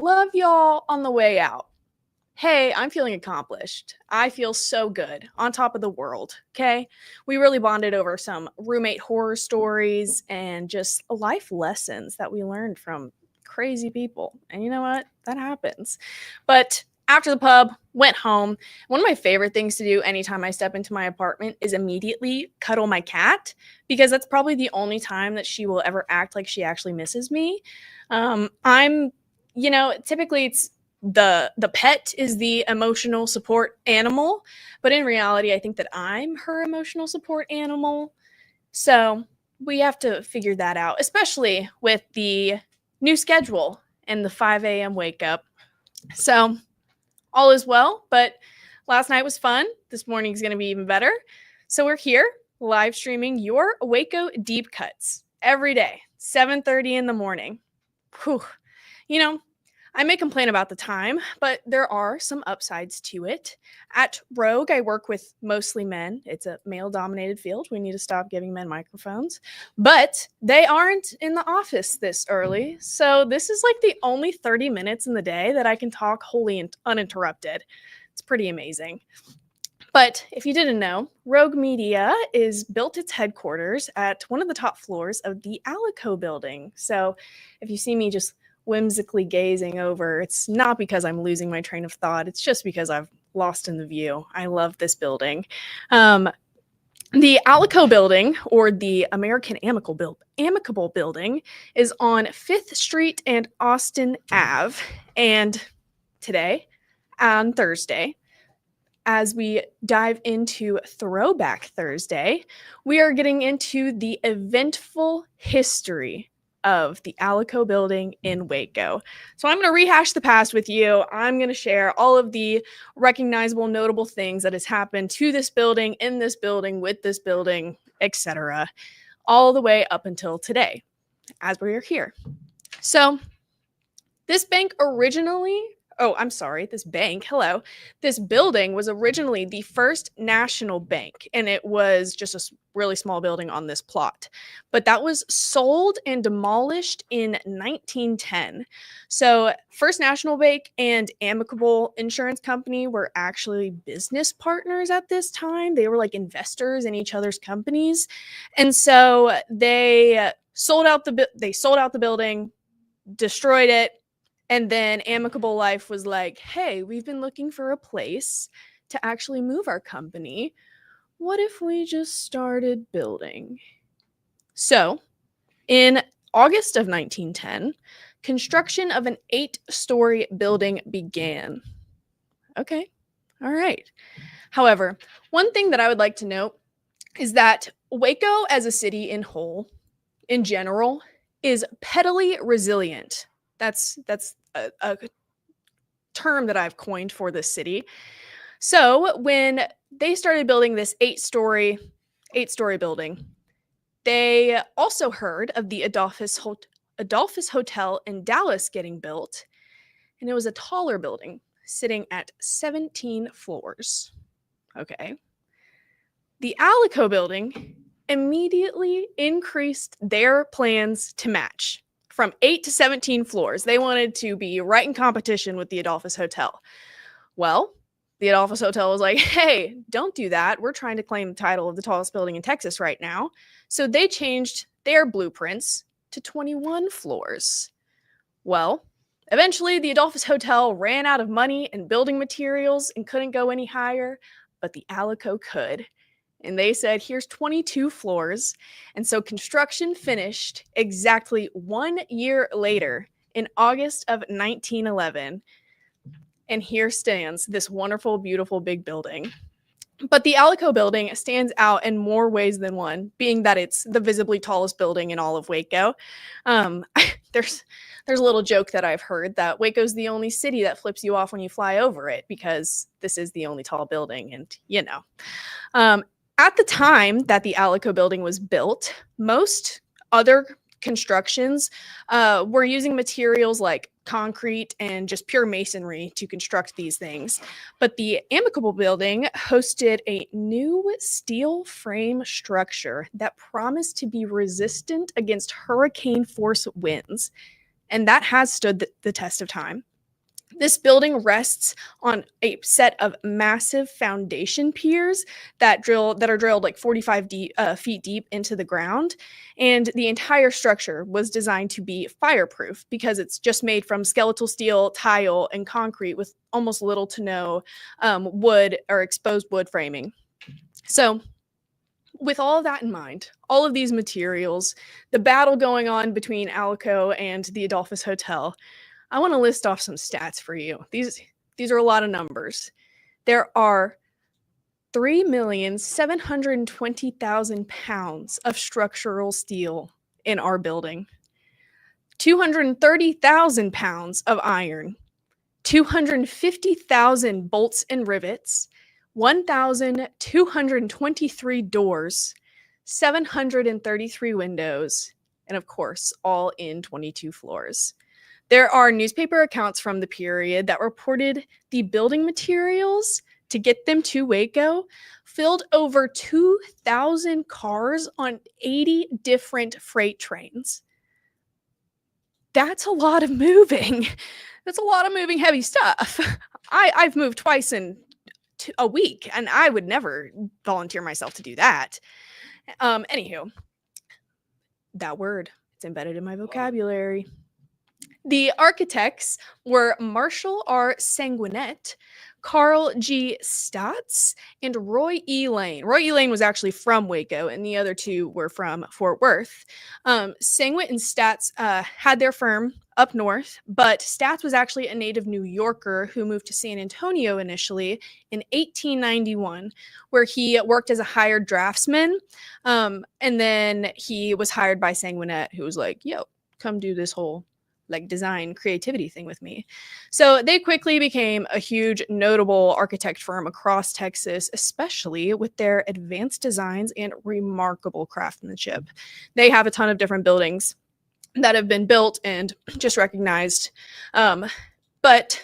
Love y'all on the way out. Hey, I'm feeling accomplished. I feel so good, on top of the world, okay? We really bonded over some roommate horror stories and just life lessons that we learned from crazy people. And you know what? That happens. But after the pub, went home. One of my favorite things to do anytime I step into my apartment is immediately cuddle my cat because that's probably the only time that she will ever act like she actually misses me. I'm typically it's the pet is the emotional support animal, but in reality I think that I'm her emotional support animal. So we have to figure that out, especially with the new schedule and the 5 a.m. wake up. So all is well, but last night was fun. This morning's going to be even better. So we're here live streaming your Waco deep cuts every day, 7:30 in the morning. Whew. You know, I may complain about the time, but there are some upsides to it. At Rogue, I work with mostly men. It's a male dominated field. We need to stop giving men microphones, but they aren't in the office this early. So this is like the only 30 minutes in the day that I can talk wholly uninterrupted. It's pretty amazing. But if you didn't know, Rogue Media is built its headquarters at one of the top floors of the Alico building. So if you see me just whimsically gazing over, it's not because I'm losing my train of thought. It's just because I've lost in the view. I love this building. The Alico building, or the American Amicable building, is on 5th Street and Austin Ave. And today, on Thursday, as we dive into Throwback Thursday, we are getting into the eventful history of the Alico building in Waco. So I'm going to rehash the past with you. I'm going to share all of the recognizable, notable things that has happened to this building, in this building, with this building, etc., all the way up until today, as we're here. So this bank this building was originally the First National Bank, and it was just a really small building on this plot. But that was sold and demolished in 1910. So First National Bank and Amicable Insurance Company were actually business partners at this time. They were like investors in each other's companies. And so they sold out the building, destroyed it. And then Amicable Life was like, hey, we've been looking for a place to actually move our company. What if we just started building? So in August of 1910, construction of an 8-story building began. Okay, all right. However, one thing that I would like to note is that Waco as a city in general, is pettily resilient. That's a term that I've coined for this city. So when they started building this 8-story building, they also heard of the Adolphus Hotel in Dallas getting built, and it was a taller building sitting at 17 floors. Okay. The Alico building immediately increased their plans to match. From 8 to 17 floors. They wanted to be right in competition with the Adolphus Hotel. Well, the Adolphus Hotel was like, hey, don't do that. We're trying to claim the title of the tallest building in Texas right now. So they changed their blueprints to 21 floors. Well, eventually the Adolphus Hotel ran out of money and building materials and couldn't go any higher, but the Alico could. And they said, here's 22 floors. And so construction finished exactly 1 year later in August of 1911. And here stands this wonderful, beautiful, big building. But the Alico building stands out in more ways than one, being that it's the visibly tallest building in all of Waco. There's a little joke that I've heard that Waco's the only city that flips you off when you fly over it because this is the only tall building. And, at the time that the Alico building was built, most other constructions were using materials like concrete and just pure masonry to construct these things. But the Amicable building hosted a new steel frame structure that promised to be resistant against hurricane force winds. And that has stood the test of time. This building rests on a set of massive foundation piers that are drilled like 45 feet deep into the ground, and the entire structure was designed to be fireproof because it's just made from skeletal steel, tile, and concrete with almost little to no wood or exposed wood framing. So, with all of that in mind, all of these materials, the battle going on between Alico and the Adolphus Hotel, I want to list off some stats for you. These are a lot of numbers. There are 3,720,000 pounds of structural steel in our building, 230,000 pounds of iron, 250,000 bolts and rivets, 1,223 doors, 733 windows, and of course, all in 22 floors. There are newspaper accounts from the period that reported the building materials to get them to Waco filled over 2,000 cars on 80 different freight trains. That's a lot of moving. That's a lot of moving heavy stuff. I've moved twice in a week, and I would never volunteer myself to do that. Anywho, that word, it's embedded in my vocabulary. The architects were Marshall R. Sanguinet, Carl G. Statz, and Roy E. Lane. Roy E. Lane was actually from Waco, and the other two were from Fort Worth. Sanguinet and Statz had their firm up north, but Statz was actually a native New Yorker who moved to San Antonio initially in 1891, where he worked as a hired draftsman. And then he was hired by Sanguinet, who was like, yo, come do this whole like design creativity thing with me. So they quickly became a huge notable architect firm across Texas, especially with their advanced designs and remarkable craftsmanship. They have a ton of different buildings that have been built and just recognized. But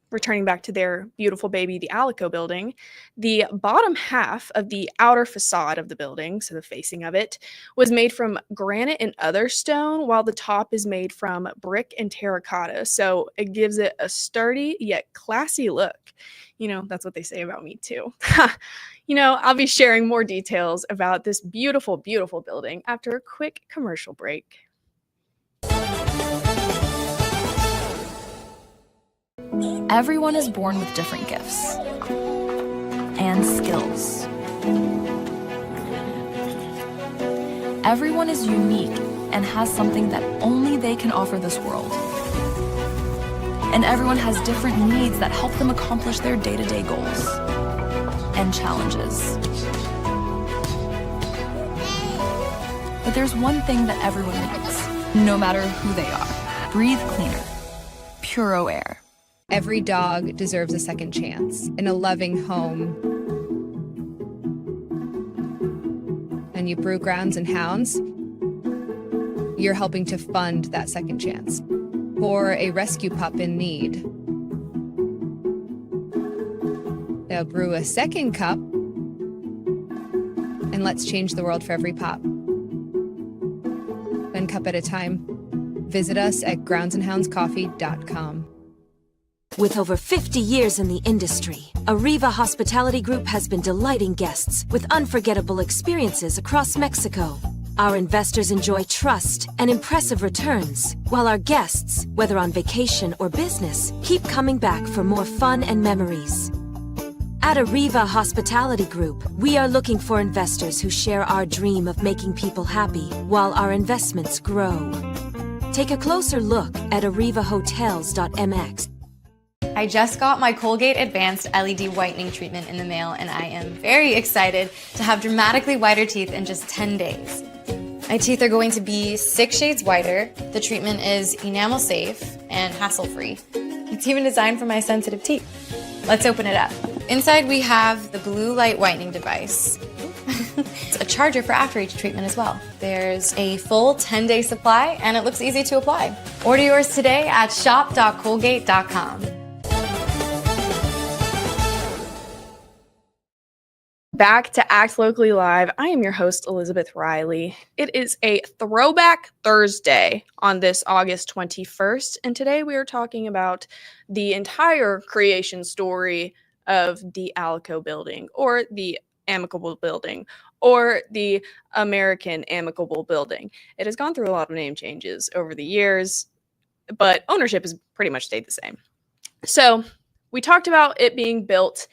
returning back to their beautiful baby, the Alico building, the bottom half of the outer facade of the building, so the facing of it, was made from granite and other stone, while the top is made from brick and terracotta. So it gives it a sturdy yet classy look. You know, that's what they say about me too. You know, I'll be sharing more details about this beautiful, beautiful building after a quick commercial break. Everyone is born with different gifts and skills. Everyone is unique and has something that only they can offer this world. And everyone has different needs that help them accomplish their day-to-day goals and challenges. But there's one thing that everyone needs, no matter who they are. Breathe cleaner. Puro Air. Every dog deserves a second chance in a loving home. And you brew Grounds and Hounds, you're helping to fund that second chance for a rescue pup in need. They'll brew a second cup, and let's change the world for every pup. One cup at a time. Visit us at groundsandhoundscoffee.com. With over 50 years in the industry, Arriva Hospitality Group has been delighting guests with unforgettable experiences across Mexico. Our investors enjoy trust and impressive returns, while our guests, whether on vacation or business, keep coming back for more fun and memories. At Arriva Hospitality Group, we are looking for investors who share our dream of making people happy while our investments grow. Take a closer look at arrivahotels.mx. I just got my Colgate Advanced LED Whitening Treatment in the mail, and I am very excited to have dramatically whiter teeth in just 10 days. My teeth are going to be 6 shades whiter. The treatment is enamel safe and hassle-free. It's even designed for my sensitive teeth. Let's open it up. Inside we have the blue light whitening device. It's a charger for after each treatment as well. There's a full 10-day supply, and it looks easy to apply. Order yours today at shop.colgate.com. back to Act Locally Live. I am your host, Elizabeth Riley. It is a throwback Thursday on this August 21st, and today we are talking about the entire creation story of the Alico Building, or the Amicable Building, or the American Amicable Building. It has gone through a lot of name changes over the years, but ownership has pretty much stayed the same. So we talked about it being built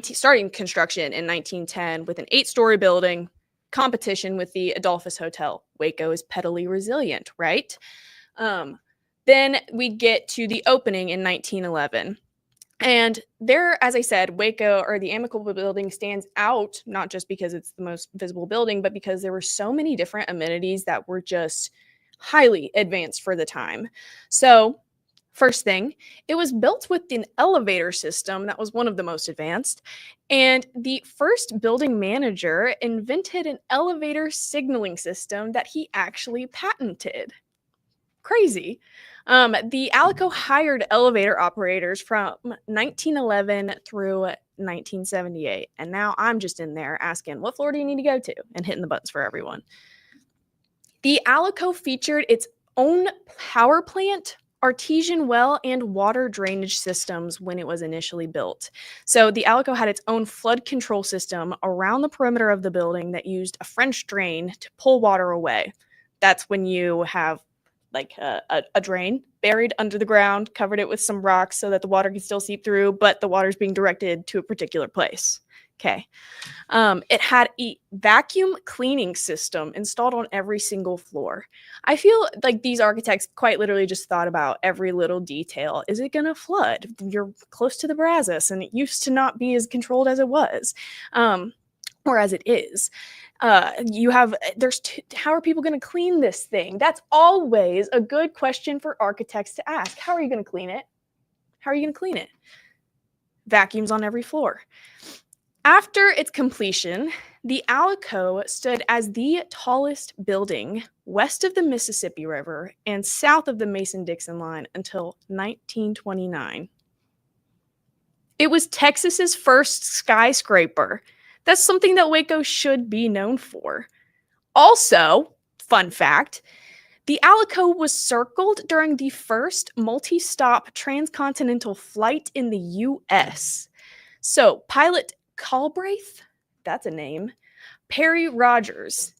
starting construction in 1910 with an 8-story building, competition with the Adolphus Hotel. Waco is pettily resilient, right? Then we get to the opening in 1911. And there, as I said, Waco, or the Amicable Building, stands out, not just because it's the most visible building, but because there were so many different amenities that were just highly advanced for the time. So first thing, it was built with an elevator system that was one of the most advanced, and the first building manager invented an elevator signaling system that he actually patented. Crazy. The Alico hired elevator operators from 1911 through 1978, and now I'm just in there asking, what floor do you need to go to, and hitting the buttons for everyone. The Alico featured its own power plant, artesian well, and water drainage systems when it was initially built. So the Alico had its own flood control system around the perimeter of the building that used a French drain to pull water away. That's when you have like a drain buried under the ground, covered it with some rocks so that the water can still seep through, but the water's being directed to a particular place. Okay. It had a vacuum cleaning system installed on every single floor. I feel like these architects quite literally just thought about every little detail. Is it going to flood? You're close to the Brazos, and it used to not be as controlled as it was, or as it is. How are people going to clean this thing? That's always a good question for architects to ask. How are you going to clean it? How are you going to clean it? Vacuums on every floor. After its completion, the Alico stood as the tallest building west of the Mississippi River and south of the Mason-Dixon line until 1929. It was Texas's first skyscraper. That's something that Waco should be known for. Also, fun fact, the Alico was circled during the first multi-stop transcontinental flight in the U.S. So, pilot Galbraith, that's a name, Perry Rogers.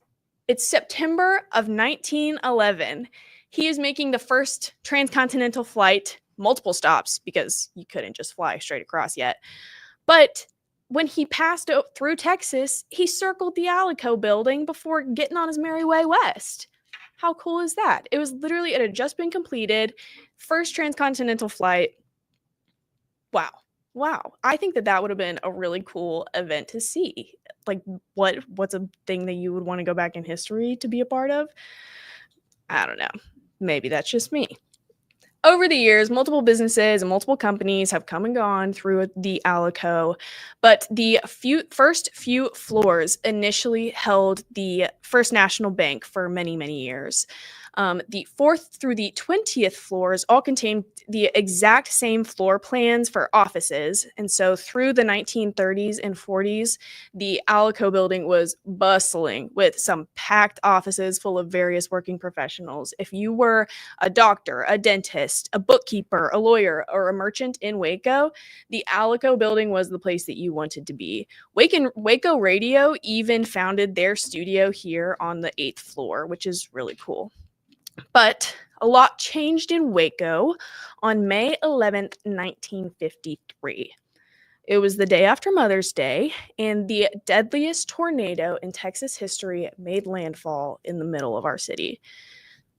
It's September of 1911. He is making the first transcontinental flight, multiple stops, because you couldn't just fly straight across yet. But when he passed through Texas, he circled the Alico building before getting on his merry way west. How cool is that? It was literally, it had just been completed, first transcontinental flight. Wow. I think that would have been a really cool event to see. Like, what's a thing that you would want to go back in history to be a part of? I don't know. Maybe that's just me. Over the years, multiple businesses and multiple companies have come and gone through the Alico, but the first few floors initially held the First National Bank for many, many years. The 4th through the 20th floors all contained the exact same floor plans for offices. And so through the 1930s and 40s, the Alico building was bustling with some packed offices full of various working professionals. If you were a doctor, a dentist, a bookkeeper, a lawyer, or a merchant in Waco, the Alico building was the place that you wanted to be. Waco Radio even founded their studio here on the 8th floor, which is really cool. But a lot changed in Waco on May 11th, 1953. It was the day after Mother's Day, and the deadliest tornado in Texas history made landfall in the middle of our city.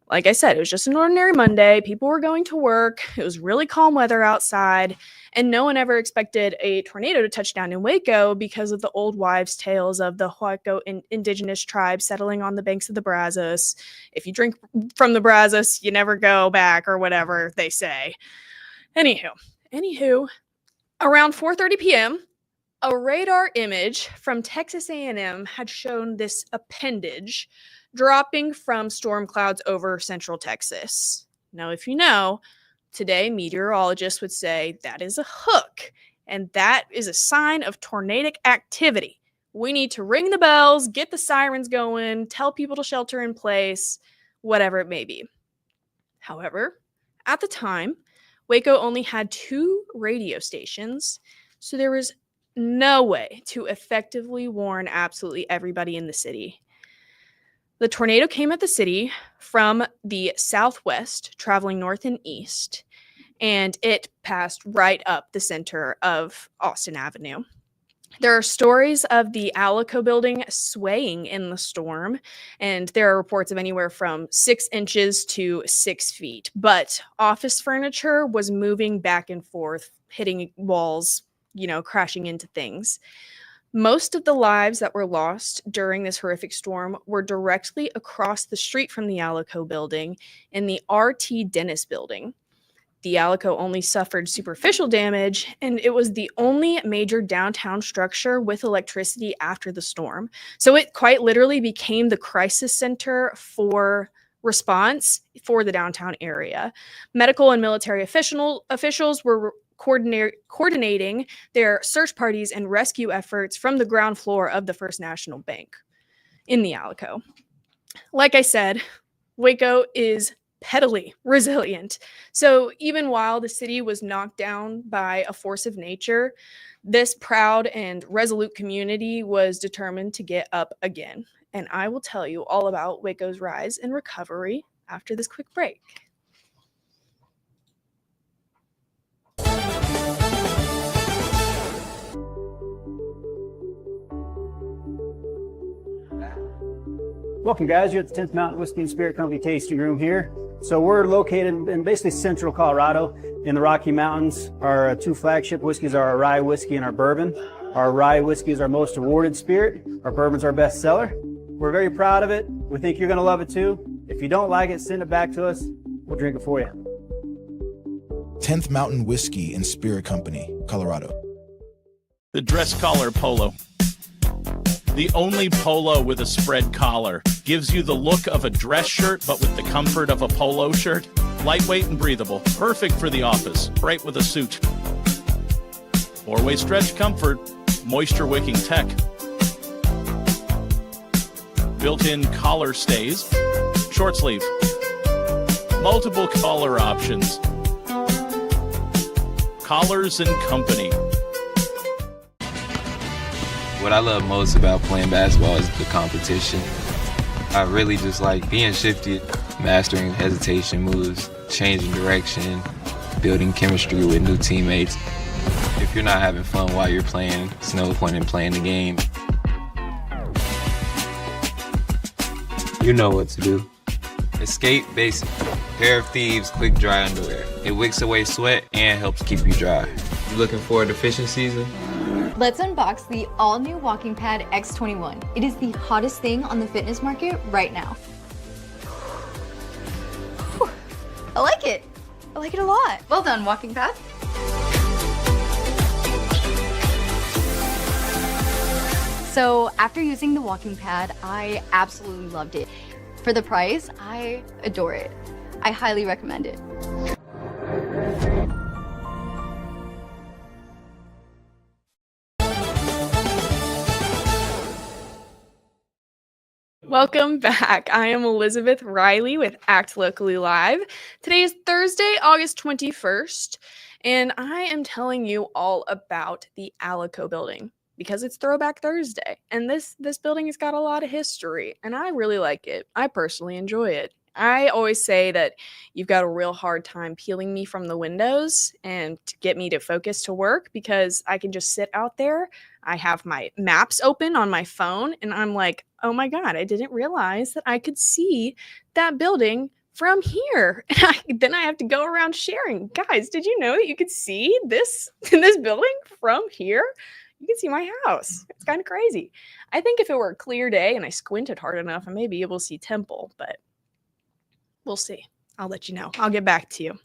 Like I said, it was just an ordinary Monday. People were going to work. It was really calm weather outside, and no one ever expected a tornado to touch down in Waco because of the old wives' tales of the Huaco indigenous tribes settling on the banks of the Brazos. If you drink from the Brazos, you never go back, or whatever they say. Anywho, around 4:30 p.m., a radar image from Texas A&M had shown this appendage dropping from storm clouds over central Texas. Now, if you know, today meteorologists would say that is a hook, and that is a sign of tornadic activity. We need to ring the bells, get the sirens going, tell people to shelter in place, whatever it may be. However, at the time, Waco only had 2 radio stations, so there was no way to effectively warn absolutely everybody in the city. The tornado came at the city from the southwest, traveling north and east, and it passed right up the center of Austin Avenue. There are stories of the Alico building swaying in the storm, and there are reports of anywhere from 6 inches to 6 feet. But office furniture was moving back and forth, hitting walls, crashing into things. Most of the lives that were lost during this horrific storm were directly across the street from the Alico building in the R.T. Dennis building. The Alico only suffered superficial damage, and it was the only major downtown structure with electricity after the storm. So it quite literally became the crisis center for response for the downtown area. Medical and military officials were coordinating their search parties and rescue efforts from the ground floor of the First National Bank in the Alico. Like I said, Waco is pettily resilient. So even while the city was knocked down by a force of nature, this proud and resolute community was determined to get up again. And I will tell you all about Waco's rise and recovery after this quick break. Welcome, guys. You're at the 10th Mountain Whiskey and Spirit Company tasting room here. So we're located in basically central Colorado in the Rocky Mountains. Our 2 flagship whiskeys are our rye whiskey and our bourbon. Our rye whiskey is our most awarded spirit. Our bourbon's our best seller. We're very proud of it. We think you're going to love it too. If you don't like it, send it back to us. We'll drink it for you. 10th Mountain Whiskey and Spirit Company, Colorado. The dress collar polo. The only polo with a spread collar. Gives you the look of a dress shirt, but with the comfort of a polo shirt. Lightweight and breathable. Perfect for the office. Right with a suit. 4-way stretch comfort. Moisture wicking tech. Built-in collar stays. Short sleeve. Multiple collar options. Collars and Company. What I love most about playing basketball is the competition. I really just like being shifted, mastering hesitation moves, changing direction, building chemistry with new teammates. If you're not having fun while you're playing, it's no point in playing the game. You know what to do. Escape Basic. Pair of Thieves quick dry underwear. It wicks away sweat and helps keep you dry. You looking forward to fishing season? Let's unbox the all-new Walking Pad X21. It is the hottest thing on the fitness market right now. Whew. I like it. I like it a lot. Well done, Walking Pad. So after using the Walking Pad, I absolutely loved it. For the price, I adore it. I highly recommend it. Welcome back. I am Elizabeth Riley with Act Locally Live. Today is Thursday, August 21st, and I am telling you all about the Alico building because it's Throwback Thursday, and this building has got a lot of history, and I really like it. I personally enjoy it. I always say that you've got a real hard time peeling me from the windows and to get me to focus to work because I can just sit out there. I have my maps open on my phone and I'm like, oh my God, I didn't realize that I could see that building from here. And then I have to go around sharing. Guys, did you know that you could see this building from here? You can see my house. It's kind of crazy. I think if it were a clear day and I squinted hard enough, I may be able to see Temple, but we'll see. I'll let you know. I'll get back to you.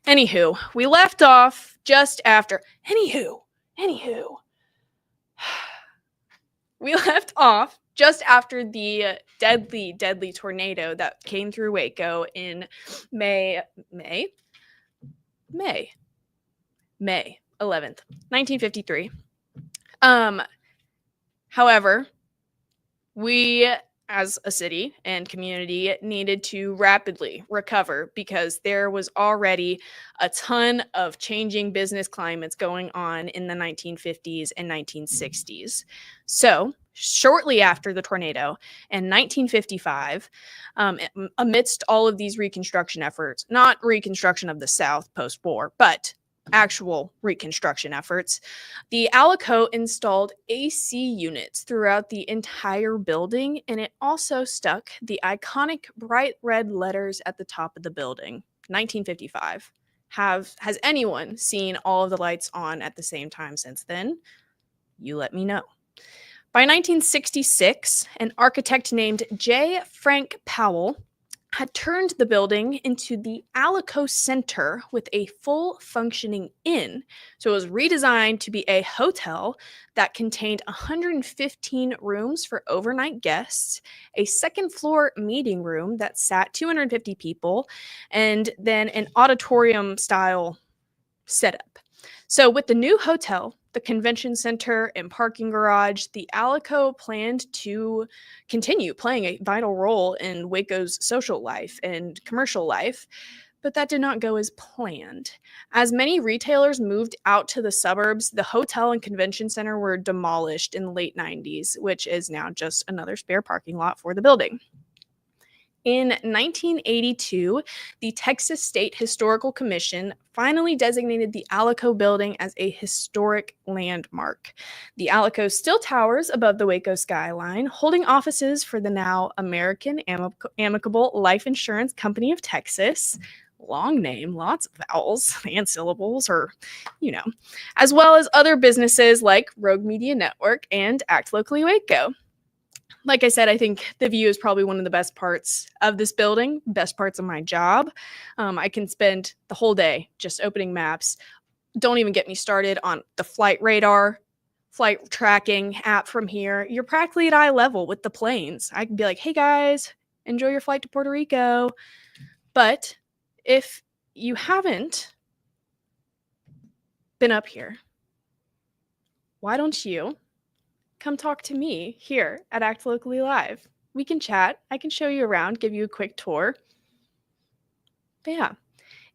Anywho, we left off just after. We left off just after the deadly tornado that came through Waco in May 11th, 1953. However, we as a city and community needed to rapidly recover because there was already a ton of changing business climates going on in the 1950s and 1960s. So, shortly after the tornado in 1955, amidst all of these reconstruction efforts, not reconstruction of the South post-war, but actual reconstruction efforts, the Alico installed AC units throughout the entire building, and it also stuck the iconic bright red letters at the top of the building. 1955. Has anyone seen all of the lights on at the same time since then? You let me know. By 1966, an architect named J. Frank Powell had turned the building into the Alico Center with a full functioning inn. So it was redesigned to be a hotel that contained 115 rooms for overnight guests, a second floor meeting room that sat 250 people, and then an auditorium style setup. So with the new hotel, the convention center, and parking garage, the Alico planned to continue playing a vital role in Waco's social life and commercial life, but that did not go as planned. As many retailers moved out to the suburbs, the hotel and convention center were demolished in the late 90s, which is now just another spare parking lot for the building. In 1982, the Texas State Historical Commission finally designated the Alico building as a historic landmark. The Alico still towers above the Waco skyline, holding offices for the now American Amicable Life Insurance Company of Texas. Long name, lots of vowels and syllables, or, as well as other businesses like Rogue Media Network and Act Locally Waco. Like I said, I think the view is probably one of the best parts of this building, best parts of my job. I can spend the whole day just opening maps. Don't even get me started on the flight radar, flight tracking app from here. You're practically at eye level with the planes. I can be like, hey guys, enjoy your flight to Puerto Rico. But if you haven't been up here, why don't you come talk to me here at Act Locally Live? We can chat. I can show you around, give you a quick tour. But yeah,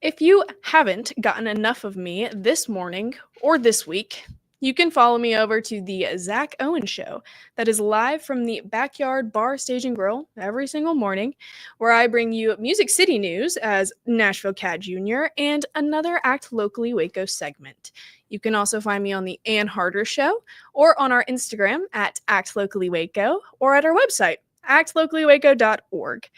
if you haven't gotten enough of me this morning or this week, you can follow me over to the Zach Owen Show that is live from the Backyard Bar, Stage and Grill every single morning, where I bring you Music City news as Nashville Cat Jr. and another Act Locally Waco segment. You can also find me on the Ann Harder Show or on our Instagram at Act Locally Waco or at our website, actlocallywaco.org.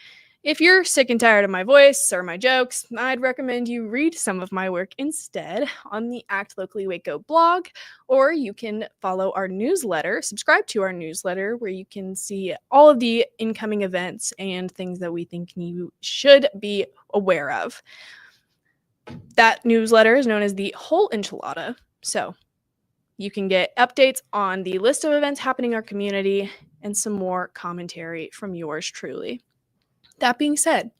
If you're sick and tired of my voice or my jokes, I'd recommend you read some of my work instead on the Act Locally Waco blog, or you can follow our newsletter, subscribe to our newsletter, where you can see all of the incoming events and things that we think you should be aware of. That newsletter is known as the Whole Enchilada, so you can get updates on the list of events happening in our community and some more commentary from yours truly. That being said,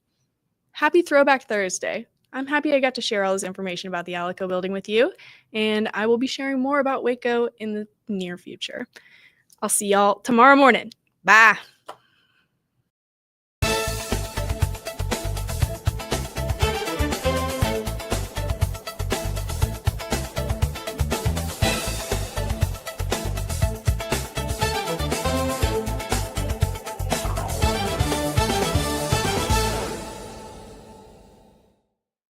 happy Throwback Thursday. I'm happy I got to share all this information about the Alico building with you, and I will be sharing more about Waco in the near future. I'll see y'all tomorrow morning. Bye.